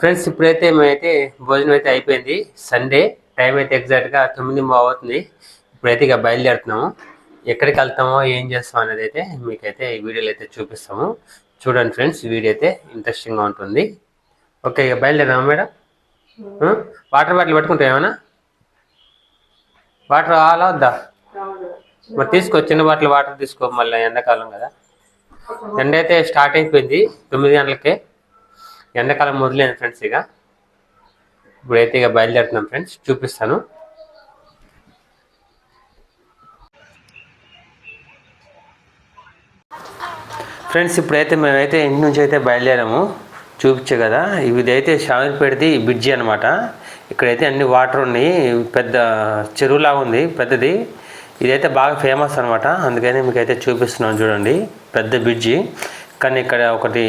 Friends ఇప్పుడైతే మేమైతే భోజనం అయితే అయిపోయింది. సండే టైం అయితే ఎగ్జాక్ట్గా 9:30 అవుతుంది. ఇప్పుడైతే ఇక బయలుదేరుతున్నాము. ఎక్కడికి వెళ్తామో ఏం చేస్తాం అనేది అయితే మీకైతే ఈ వీడియోలో అయితే చూపిస్తాము. చూడండి ఫ్రెండ్స్, వీడియో అయితే ఇంట్రెస్టింగ్గా ఉంటుంది. ఓకే, ఇక బయలుదేరామా మేడం? వాటర్ బాటిల్ పట్టుకుంటాం ఏమైనా? వాటర్ అలా వద్దా? మరి తీసుకో, చిన్న బాటిల్ వాటర్ తీసుకో, మళ్ళీ ఎండాకాలం కదా. ఎండ అయితే స్టార్ట్ అయిపోయింది 9 గంటలకే. ఎండాకాలం మొదలైంది ఫ్రెండ్స్. ఇప్పుడైతే ఇక బయలుదేరుతున్నాం ఫ్రెండ్స్, చూపిస్తాను. ఫ్రెండ్స్ ఇప్పుడైతే మేమైతే ఇంటి నుంచి అయితే బయలుదేరాము. చూపించే కదా, ఇదైతే షామీర్పేటది బ్రిడ్జి అనమాట. ఇక్కడైతే అన్ని వాటర్ ఉన్నాయి, పెద్ద చెరువులాగా ఉంది పెద్దది. ఇదైతే బాగా ఫేమస్ అనమాట, అందుకని మీకైతే చూపిస్తున్నాను. చూడండి, పెద్ద బ్రిడ్జి. కానీ ఇక్కడ ఒకటి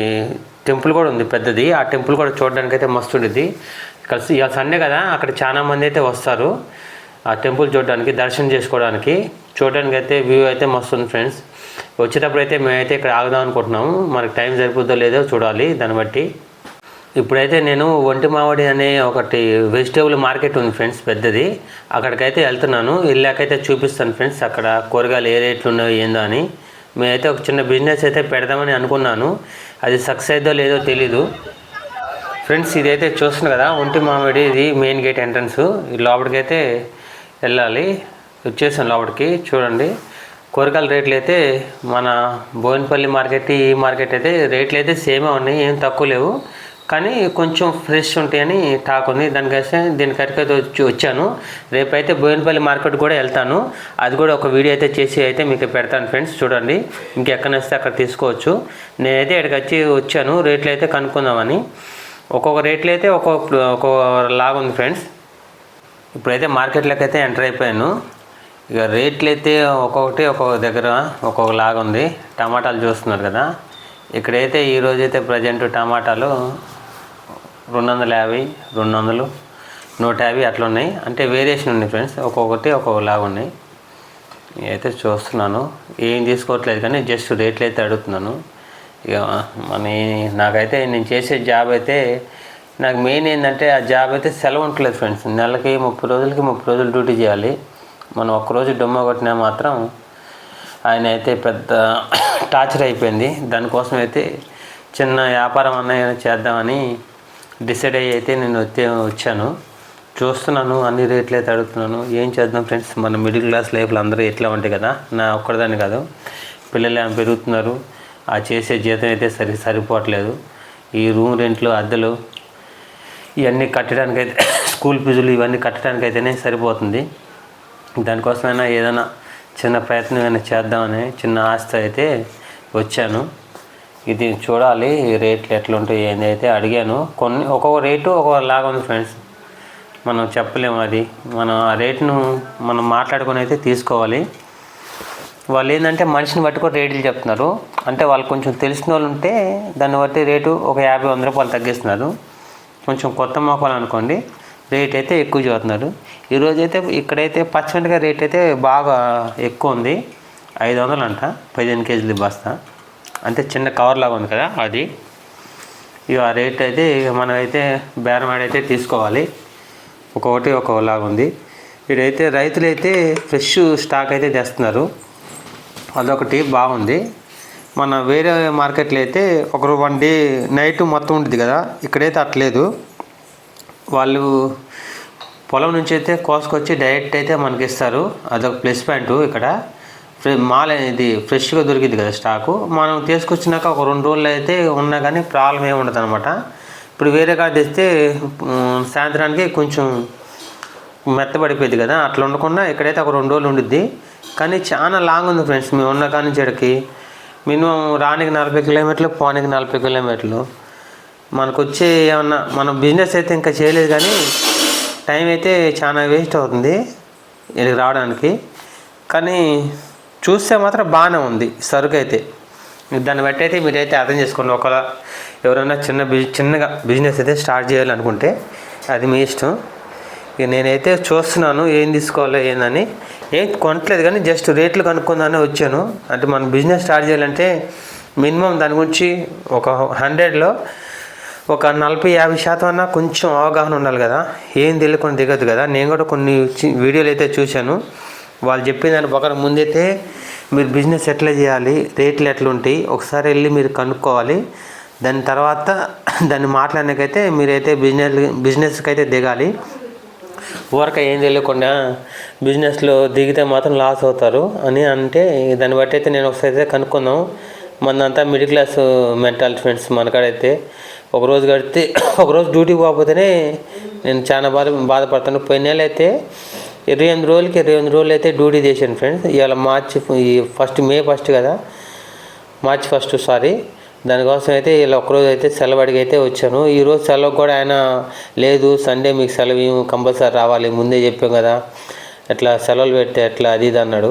టెంపుల్ కూడా ఉంది పెద్దది. ఆ టెంపుల్ కూడా చూడడానికి అయితే మస్తు ఉండేది. కలిసి ఇవాళ సండే కదా, అక్కడ చాలా మంది అయితే వస్తారు ఆ టెంపుల్ చూడడానికి, దర్శనం చేసుకోవడానికి. చూడడానికి అయితే వ్యూ అయితే మస్తు ఉంది ఫ్రెండ్స్. వచ్చేటప్పుడు అయితే మేమైతే ఇక్కడ ఆగుదాం అనుకుంటున్నాము. మనకు టైం సరిపోద్దో లేదో చూడాలి, దాన్ని బట్టి. ఇప్పుడైతే నేను ఒంటి మామిడి అనే ఒకటి వెజిటేబుల్ మార్కెట్ ఉంది ఫ్రెండ్స్, పెద్దది. అక్కడికైతే వెళ్తున్నాను. వెళ్ళాకైతే చూపిస్తాను ఫ్రెండ్స్, అక్కడ కూరగాయలు ఏ రేట్లు ఉన్నాయో ఏందో అని. మేమైతే ఒక చిన్న బిజినెస్ అయితే పెడదామని అనుకున్నాను. అది సక్సెస్ అయిద్దో లేదో తెలీదు ఫ్రెండ్స్. ఇదైతే చూస్తున్నారు కదా, ఒంటి మామిడి, ఇది మెయిన్ గేట్ ఎంట్రన్స్. లోపలికైతే వెళ్ళాలి. వచ్చేసాను లోపలికి. చూడండి, కూరగాయల రేట్లు అయితే మన బోయినపల్లి మార్కెట్, ఈ మార్కెట్ అయితే రేట్లు అయితే సేమే ఉన్నాయి, ఏం తక్కువ లేవు. కానీ కొంచెం ఫ్రెష్ ఉంటాయని టాక్ ఉంది. దీనికైతే వచ్చాను. రేపైతే బోయినపల్లి మార్కెట్ కూడా వెళ్తాను. అది కూడా ఒక వీడియో అయితే చేసి అయితే మీకు పెడతాను ఫ్రెండ్స్. చూడండి, ఇంకెక్కడ వస్తే అక్కడ తీసుకోవచ్చు. నేనైతే ఇక్కడికి వచ్చాను రేట్లు అయితే కనుక్కుందామని. ఒక్కొక్క రేట్లు అయితే ఒక్కొక్క లాగా ఉంది ఫ్రెండ్స్. ఇప్పుడైతే మార్కెట్లోకి అయితే ఎంటర్ అయిపోయాను. ఇక రేట్లు అయితే ఒక్కొక్కటి ఒక్కొక్క దగ్గర ఒక్కొక్క లాగా ఉంది. టమాటాలు చూస్తున్నారు కదా, ఇక్కడైతే ఈరోజైతే ప్రజెంట్ టమాటాలు 250, 200, 150 అట్లా ఉన్నాయి. అంటే వేరియేషన్ ఉంది ఫ్రెండ్స్, ఒక్కొక్కటి ఒక్కొక్క లాగా ఉన్నాయి. అయితే చూస్తున్నాను, ఏం తీసుకోవట్లేదు కానీ జస్ట్ రేట్లు అయితే అడుగుతున్నాను. ఇక నాకైతే నేను చేసే జాబ్ అయితే నాకు మెయిన్ ఏంటంటే, ఆ జాబ్ అయితే సెలవు ఉండలేదు ఫ్రెండ్స్. నెలకి 30 రోజులకి 30 రోజులు డ్యూటీ చేయాలి. మనం ఒక్కరోజు డొమ్మ కొట్టినా మాత్రం ఆయన అయితే పెద్ద టార్చర్ అయిపోయింది. దానికోసం అయితే చిన్న వ్యాపారం అన్న చేద్దామని డిసైడ్ అయ్యి అయితే నేను వచ్చాను. చూస్తున్నాను, అన్ని రేట్లు అయితే అడుగుతున్నాను. ఏం చేద్దాం ఫ్రెండ్స్, మన మిడిల్ క్లాస్ లైఫ్లో అందరూ ఎట్లా ఉంటాయి కదా, నా ఒక్కదాన్ని కాదు, పిల్లలు ఏమైనా పెరుగుతున్నారు. ఆ చేసే జీతం అయితే సరిపోవట్లేదు. ఈ రూమ్ రెంట్లు, అద్దెలు ఇవన్నీ కట్టడానికైతే, స్కూల్ ఫీజులు ఇవన్నీ కట్టడానికైతేనే సరిపోతుంది. దానికోసమైనా ఏదైనా చిన్న ప్రయత్నం ఏమైనా చేద్దామని చిన్న ఆశతో అయితే వచ్చాను. ఇది చూడాలి రేట్లు ఎట్లా ఉంటాయి ఏంది అయితే అడిగాను. ఒక్కొక్క రేటు ఒక్కొక్క లాగా ఉంది ఫ్రెండ్స్. మనం చెప్పలేము, అది మనం ఆ రేటును మనం మాట్లాడుకొని అయితే తీసుకోవాలి. వాళ్ళు ఏంటంటే మనిషిని బట్టి కూడా రేట్లు చెప్తున్నారు. అంటే వాళ్ళు కొంచెం తెలిసిన వాళ్ళు ఉంటే దాన్ని బట్టి రేటు ఒక 50-100 రూపాయలు తగ్గిస్తున్నారు. కొంచెం కొత్త మొక్కలు అనుకోండి, రేట్ అయితే ఎక్కువ చూస్తున్నారు. ఈరోజైతే ఇక్కడైతే పచ్చిమిరపకాయ రేట్ అయితే బాగా ఎక్కువ ఉంది. 500 అంట 15 కేజీలు బస్తా. అంటే చిన్న కవర్ లాగా ఉంది కదా అది. ఇక ఆ రేట్ అయితే మనమైతే బేరమాడైతే తీసుకోవాలి. ఒక్కొక్కటి ఒక్కొక్కలాగా ఉంది. ఇక్కడైతే రైతులైతే ఫ్రెష్ స్టాక్ అయితే తెస్తున్నారు, అదొకటి బాగుంది. మన వేరే మార్కెట్లో అయితే ఒకరు 1 డే నైట్ మొత్తం ఉంటుంది కదా, ఇక్కడైతే అట్లేదు. వాళ్ళు పొలం నుంచి అయితే కోసుకొచ్చి డైరెక్ట్ అయితే మనకి ఇస్తారు. అదొక ప్లస్ పాయింట్. ఇక్కడ మాల్ అనేది ఫ్రెష్గా దొరికింది కదా స్టాకు. మనం తీసుకొచ్చినాక ఒక 2 రోజులు అయితే ఉన్నా కానీ ప్రాబ్లం ఏమి ఉండదు అనమాట. ఇప్పుడు వేరే కాడ తెస్తే సాయంత్రానికి కొంచెం మెత్తబడిపోయింది కదా, అట్లా ఉండకుండా ఇక్కడైతే ఒక 2 రోజులు ఉండిద్ది. కానీ చాలా లాంగ్ ఉంది ఫ్రెండ్స్. మేము ఉన్న కానీ చెడకి మినిమం రానికి 40 కిలోమీటర్లు, పోనీకి 40 కిలోమీటర్లు. మనకు వచ్చే ఏమన్నా మనం బిజినెస్ అయితే ఇంకా చేయలేదు కానీ టైం అయితే చాలా వేస్ట్ అవుతుంది ఇక్కడికి రావడానికి. కానీ చూస్తే మాత్రం బాగానే ఉంది సరుకు అయితే. దాన్ని బట్టి అయితే మీరైతే అర్థం చేసుకోండి. ఒకవేళ ఎవరైనా చిన్నగా బిజినెస్ అయితే స్టార్ట్ చేయాలనుకుంటే అది మీ ఇష్టం. ఇక నేనైతే చూస్తున్నాను ఏం తీసుకోవాలో ఏందని. ఏం కొనట్లేదు కానీ జస్ట్ రేట్లు కనుక్కుందానే వచ్చాను. అంటే మనం బిజినెస్ స్టార్ట్ చేయాలంటే మినిమం దాని గురించి ఒక 100లో ఒక 40-50% అన్నా కొంచెం అవగాహన ఉండాలి కదా, ఏం తెలియకుండా దిగద్దు కదా. నేను కూడా కొన్ని వీడియోలు అయితే చూశాను, వాళ్ళు చెప్పిన దాని ప్రకారం ముందైతే మీరు బిజినెస్ ఎట్లా చేయాలి, రేట్లు ఎట్లుంటాయి ఒకసారి వెళ్ళి మీరు కనుక్కోవాలి. దాని తర్వాత దాన్ని మాట్లాడడానికైతే మీరైతే బిజినెస్కి అయితే దిగాలి. ఊరక ఏం తెలియకుండా బిజినెస్లో దిగితే మాత్రం లాస్ అవుతారు అని అంటే, దాన్ని బట్టి అయితే నేను ఒకసారి అయితే కనుక్కుందాం. మనంతా మిడిల్ క్లాస్ మెంటాలిటీ ఫ్రెండ్స్. మనకాడైతే ఒకరోజు గడితే ఒకరోజు డ్యూటీకి పోకపోతేనే నేను చాలా బాధపడతాను. పోయిన నెల అయితే 28 రోజులు అయితే డ్యూటీ చేశాను ఫ్రెండ్స్. ఇవాళ మే 1 కదా, మార్చి 1 సారీ. దానికోసం అయితే ఇలా ఒకరోజు అయితే సెలవు అడిగి అయితే వచ్చాను. ఈరోజు సెలవు కూడా ఆయన లేదు, సండే మీకు సెలవు కంపల్సరీ రావాలి, ముందే చెప్పాం కదా, అట్లా సెలవులు పెడితే ఎట్లా అది ఇది అన్నాడు.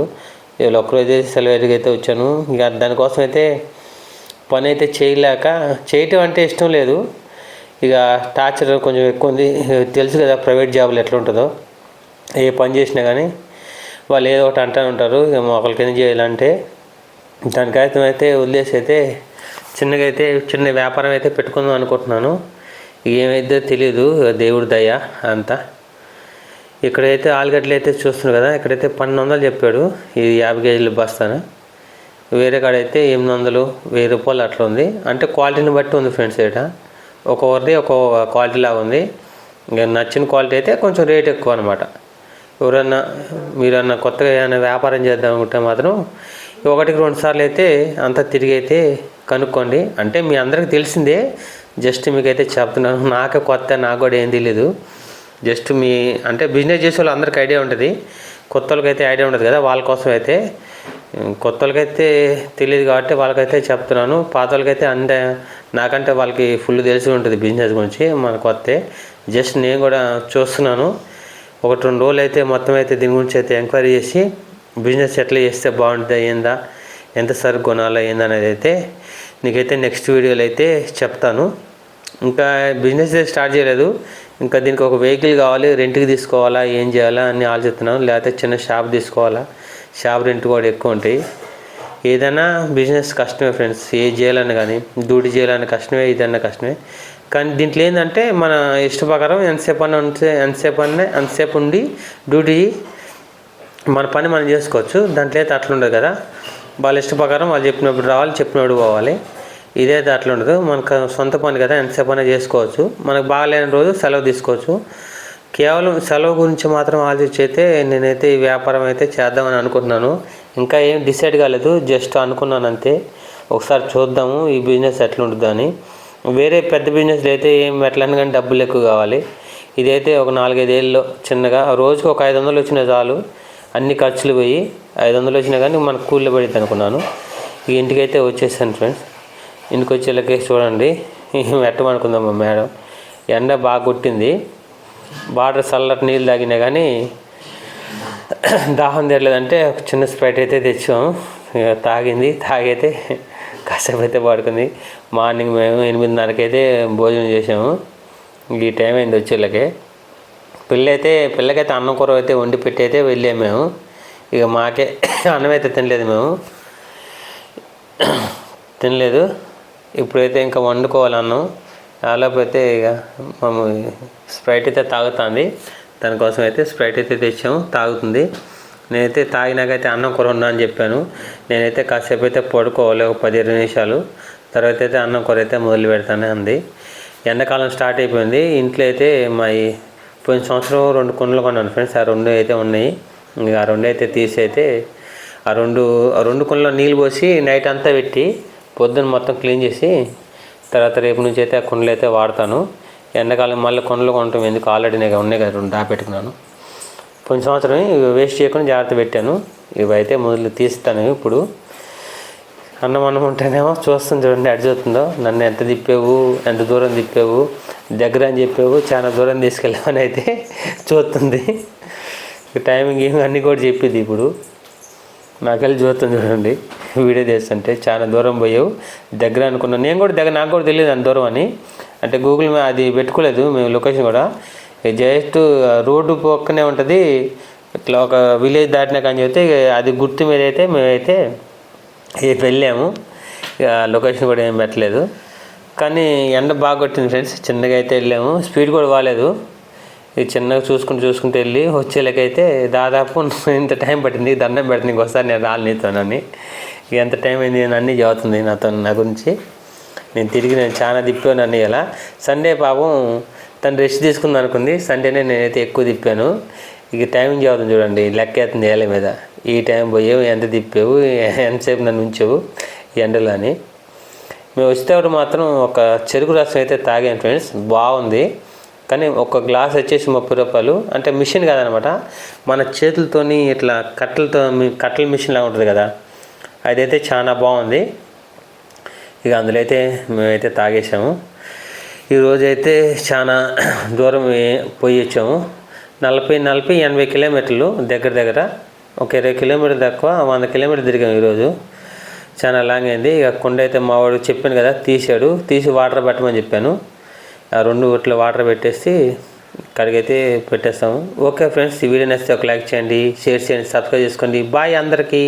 ఇలా ఒకరోజు అయితే సెలవు అడిగి అయితే వచ్చాను. ఇక దానికోసం అయితే పని అయితే చేయటం అంటే ఇష్టం లేదు. ఇక టార్చర్ కొంచెం ఎక్కువ ఉంది. తెలుసు కదా ప్రైవేట్ జాబులు ఎట్లా ఉంటుందో, ఏ పని చేసినా కానీ వాళ్ళు ఏదో ఒకటి అంటూ ఉంటారు. ఇక ఒకరికి ఏం చేయాలంటే దానికైతే అయితే వదిలేసి అయితే చిన్న వ్యాపారం అయితే పెట్టుకుందాం అనుకుంటున్నాను. ఏమైతే తెలియదు, దేవుడి దయ అంతా. ఇక్కడైతే ఆలుగడ్డలు అయితే చూస్తున్నారు కదా, ఇక్కడైతే 1200 చెప్పాడు ఇది 50 కేజీల బస్తాను. వేరే కాడైతే 800, 1000 రూపాయలు అట్లా ఉంది. అంటే క్వాలిటీని బట్టి ఉంది ఫ్రెండ్స్. ఇక్కడ ఒక్కొక్కరిది ఒక్కొక్క క్వాలిటీ లాగా ఉంది. ఇంకా నచ్చిన క్వాలిటీ అయితే కొంచెం రేట్ ఎక్కువ అనమాట. మీరన్నా కొత్తగా ఏమైనా వ్యాపారం చేద్దాం అనుకుంటే మాత్రం 1-2 సార్లు అయితే అంతా తిరిగి అయితే కనుక్కోండి. అంటే మీ అందరికి తెలిసిందే, జస్ట్ మీకైతే చెప్తున్నాను. నాకు కొత్త, నాకు కూడా ఏం తెలియదు. జస్ట్ అంటే బిజినెస్ చేసే వాళ్ళు అందరికీ ఐడియా ఉంటుంది, కొత్త వాళ్ళకైతే ఐడియా ఉండదు కదా. వాళ్ళ కోసం అయితే, కొత్త వాళ్ళకైతే తెలియదు కాబట్టి వాళ్ళకైతే చెప్తున్నాను. పాత వాళ్ళకైతే నాకంటే వాళ్ళకి ఫుల్ తెలిసి ఉంటుంది బిజినెస్ గురించి. మన కొత్త జస్ట్ నేను కూడా చూస్తున్నాను. 1-2 రోజులు అయితే మొత్తం అయితే దీని గురించి అయితే ఎంక్వైరీ చేసి బిజినెస్ ఎట్లా చేస్తే బాగుంటుంది, ఏందా, ఎంత సరుకు కొనాలా ఏందనేది అయితే నీకైతే నెక్స్ట్ వీడియోలో అయితే చెప్తాను. ఇంకా బిజినెస్ స్టార్ట్ చేయలేదు. ఇంకా దీనికి ఒక వెహికల్ కావాలి, రెంట్కి తీసుకోవాలా, ఏం చేయాలా అని ఆలోచిస్తున్నాను. లేకపోతే చిన్న షాప్ తీసుకోవాలా, షాప్ రెంట్ కూడా ఎక్కువ ఉంటాయి. ఏదైనా బిజినెస్ కష్టమే ఫ్రెండ్స్. ఏ చేయాలని కానీ, డ్యూటీ చేయాలని కష్టమే, ఏదైనా కష్టమే. కానీ దీంట్లో ఏంటంటే మన ఇష్ట ప్రకారం ఎంతసేపు ఉండి డ్యూటీ మన పని మనం చేసుకోవచ్చు. దాంట్లో అయితే అట్లా ఉండదు కదా, వాళ్ళ ఇష్ట ప్రకారం వాళ్ళు చెప్పినప్పుడు రావాలి, చెప్పినప్పుడు పోవాలి. ఇదైతే అట్లా ఉండదు. మనకు సొంత పని కదా, ఎంతసేపు అయినా చేసుకోవచ్చు. మనకు బాగాలేని రోజు సెలవు తీసుకోవచ్చు. కేవలం సెలవు గురించి మాత్రం ఆలోచించి అయితే నేనైతే ఈ వ్యాపారం అయితే చేద్దామని అనుకుంటున్నాను. ఇంకా ఏం డిసైడ్ కాలేదు, జస్ట్ అనుకున్నాను అంతే. ఒకసారి చూద్దాము ఈ బిజినెస్ ఎట్లా ఉంటుందని. వేరే పెద్ద బిజినెస్లు అయితే ఏం ఎట్లని కానీ డబ్బులు ఎక్కువ కావాలి. ఇదైతే ఒక 4-5 ఏళ్ళలో చిన్నగా రోజుకు ఒక 500 వచ్చినా చాలు, అన్ని ఖర్చులు పోయి 500 వచ్చినా కానీ మనకు కూలీలో పడిద్ది అనుకున్నాను. ఈ ఇంటికైతే వచ్చేసాను ఫ్రెండ్స్. ఇంటికి వచ్చేళ్ళకి చూడండి పెట్టమనుకుందాం మా మేడం. ఎండ బాగా కొట్టింది, బార్డర్ చల్లటి నీళ్ళు తాగినా కానీ దాహం తీరలేదంటే ఒక చిన్న స్ప్రైట్ అయితే తెచ్చాము. తాగైతే కాసేపు అయితే పడుకుంది. మార్నింగ్ మేము 8:30కి అయితే భోజనం చేసాము. ఈ టైం అయింది వచ్చేళ్ళకి. పిల్లకైతే అన్నం కూర అయితే వండి పెట్టి అయితే వెళ్ళాము మేము. ఇక మాకే అన్నం అయితే తినలేదు. ఇప్పుడైతే ఇంకా వండుకోవాలి అన్నం. అలాపోతే ఇక మేము స్ప్రైట్ అయితే తాగుతుంది. దానికోసం అయితే స్ప్రైట్ అయితే తెచ్చాము, తాగుతుంది. నేనైతే తాగినాకైతే అన్నం కూర ఉన్నా అని చెప్పాను. నేనైతే కాసేపు అయితే పడుకోవాలి, ఒక 10-20 నిమిషాలు తర్వాత అయితే అన్నం కూర అయితే మొదలు పెడతానే అంది. ఎండాకాలం స్టార్ట్ అయిపోయింది. ఇంట్లో అయితే పోయిన సంవత్సరం 2 కుండలు కొన్నాను ఫ్రెండ్స్. ఆ 2 అయితే ఉన్నాయి. ఇంకా ఆ 2 అయితే తీసి అయితే ఆ 2 కుండలో నీళ్ళు పోసి నైట్ అంతా పెట్టి పొద్దున్న మొత్తం క్లీన్ చేసి తర్వాత రేపు నుంచి అయితే ఆ కుండలు అయితే వాడతాను. ఎండాకాలం మళ్ళీ కుండలు కొనటం ఎందుకు, ఆల్రెడీ నేను ఉన్నాయి కదా 2 దాపెట్టుకున్నాను. పోయిన సంవత్సరం వేస్ట్ చేయకుండా జాగ్రత్త పెట్టాను. ఇవైతే మొదలు తీస్తాను. ఇప్పుడు అన్నం ఉంటేనేమో చూస్తుంది చూడండి, అడిచవుతుందో నన్ను ఎంత తిప్పావు, ఎంత దూరం తిప్పావు, దగ్గర అని చెప్పావు, చాలా దూరం తీసుకెళ్ళామని అయితే చూస్తుంది. టైమింగ్ ఏమి అన్నీ కూడా చెప్పింది. ఇప్పుడు నాకెళ్ళి చూస్తుంది చూడండి, వీడియో చేస్తుంటే చాలా దూరం పోయావు, దగ్గర అనుకున్నాను. నేను కూడా దగ్గర, నాకు కూడా తెలియదు అంత దూరం అని. అంటే గూగుల్ అది పెట్టుకోలేదు మేము లొకేషన్ కూడా. జస్ట్ రోడ్డు పక్కనే ఉంటుంది. ఇట్లా ఒక విలేజ్ దాటినా కానీ చెప్తే అది గుర్తు మీద అయితే మేమైతే వెళ్ళాము. లొకేషన్ కూడా ఏం పెట్టలేదు. కానీ ఎండ బాగా కొట్టింది ఫ్రెండ్స్. చిన్నగా అయితే వెళ్ళాము, స్పీడ్ కూడా బాగాలేదు. ఇది చిన్నగా చూసుకుంటూ వెళ్ళి వచ్చేలకైతే దాదాపు ఇంత టైం పట్టింది. దండం పెడుతుంది ఇంకోసారి నేను రాలి నీతోనని. ఎంత టైం అయింది అన్నీ చదువుతుంది నా గురించి. నేను చాలా తిప్పాను అన్నీ. ఇలా సండే పాపం తను రెస్ట్ తీసుకుంది అనుకుంది, సండేనే నేనైతే ఎక్కువ తిప్పాను. ఇక టైం చదువుతుంది చూడండి, లెక్క అవుతుంది ఏళ్ళ మీద. ఈ టైం పోయావు, ఎంత తిప్పావు, ఎంతసేపు నన్ను ఉంచావు ఎండలో అని. మేము వచ్చేటప్పుడు మాత్రం ఒక చెరుకు రసం అయితే తాగాను ఫ్రెండ్స్, బాగుంది. కానీ ఒక గ్లాస్ వచ్చేసి 30 రూపాయలు. అంటే మిషన్ కాదనమాట, మన చేతులతోని ఇట్లా కట్టెల మిషన్ లాగా ఉంటుంది కదా, అదైతే చాలా బాగుంది. ఇక అందులో అయితే మేమైతే తాగేసాము. ఈరోజైతే చాలా దూరం పోయి వచ్చాము. 40-80 కిలోమీటర్లు దగ్గర ఒక 20 కిలోమీటర్లు తక్కువ 100 కిలోమీటర్లు తిరిగాము ఈరోజు. చాలా లాంగ్ అయింది. ఇక కుండ అయితే మా వాడు చెప్పాను కదా, తీసి వాటర్ పెట్టమని చెప్పాను. ఆ 2 ఇట్లా వాటర్ పెట్టేసి కడిగైతే పెట్టేస్తాము. ఓకే ఫ్రెండ్స్, ఈ వీడియో నచ్చితే ఒక లైక్ చేయండి, షేర్ చేయండి, సబ్స్క్రైబ్ చేసుకోండి. బాయ్ అందరికీ.